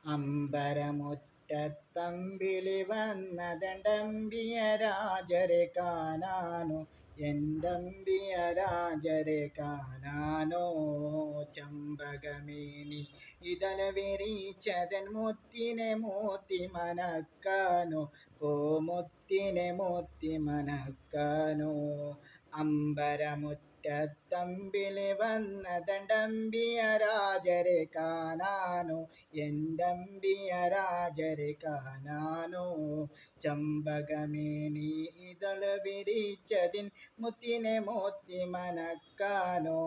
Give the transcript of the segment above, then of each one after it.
അമ്പരമുറ്റത്തമ്പിളി വന്നതണ്ടമ്പിയ രാജരെ കാണാനോ എന്തമ്പിയ രാജരെ കാണാനോ ചമ്പകമേനി ഇതല വിരിച്ചതൻ മുത്തിനെ മോത്തി മനക്കാനോ മുത്തിനെ മോത്തി മനക്കാനോ അമ്പരമുറ്റത്തമ്പിളി വന്നതണ്ടമ്പിയ രാജരെ കാണാനോ എന്തമ്പിയ രാജരെ കാണാനോ ചമ്പകമേനി ഇതൾ വിരിച്ചതിൻ മുത്തിനെ മോത്തി മനക്കാനോ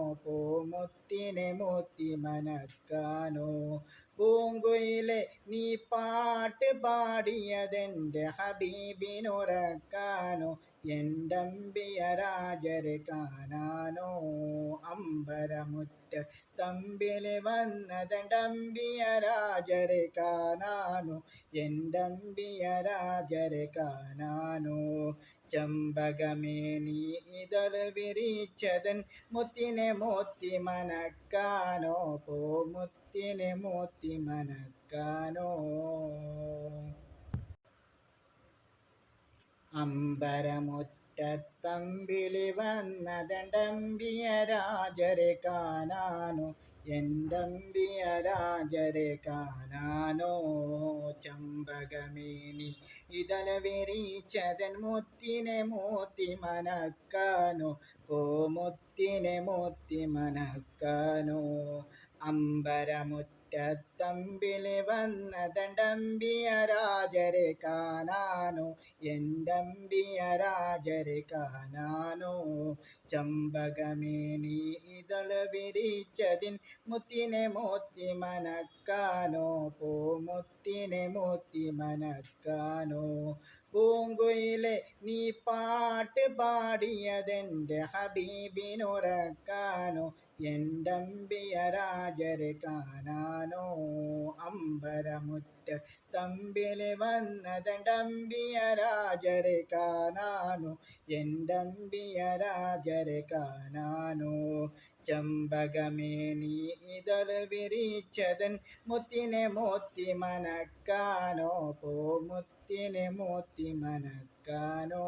മുത്തിനെ മോത്തി മനക്കാനോ പൂങ്കുയിലെ നീ പാട്ട് പാടിയതെൻ്റെ ഹബീബിനുറക്കാനോ എന്തമ്പിയ രാജരെ കാണാനോ അമ്പരമുറ്റത്തമ്പിളി വന്നതണ്ടമ്പിയ രാജരെ കാണാനോ എന്തമ്പിയ രാജരെ കാണാനോ ചമ്പകമേനി ഇതൾ വിരിച്ചതൻ മുത്തിനെ മോത്തി മനക്കാനോ മുത്തിനെ മോത്തി മനക്കാനോ അമ്പരമുറ്റത്തമ്പിളി വന്നതണ്ടമ്പിയ രാജരെ കാണാനോ എന്തമ്പിയ രാജരെ കാണാനോ ചമ്പകമേനി ഇതല വിരിച്ചതൻ മുത്തിനെ മോത്തി മനക്കാനോ മുത്തിനെ മോത്തി മനക്കാനോ അമ്പരമുറ്റത്തമ്പിളി വന്നതണ്ടമ്പിയ രാജരെ കാണാനോ എന്തമ്പിയ രാജരെ കാണാനോ ചമ്പകമേനി ഇതൾ വിരിച്ചതിൻ മുത്തിനെ മോത്തി മനക്കാനോ മുത്തിനെ മോത്തി മനക്കാനോ പൂങ്കുയിലെ നീ പാട്ട് പാടിയതെൻ്റെ ഹബീബിനുറക്കാനോ എന്തമ്പിയ രാജരെ കാണാനോ അമ്പരമുറ്റത്തമ്പിളി വന്നതണ്ടമ്പിയ രാജരെ കാണാനോ എന്തമ്പിയ രാജരെ കാണാനോ ചമ്പകമേനി ഇതൾ വിരിച്ചതൻ മുത്തിനെ മോത്തി മനക്കാനോ മുത്തിനെ മോത്തി മനക്കാനോ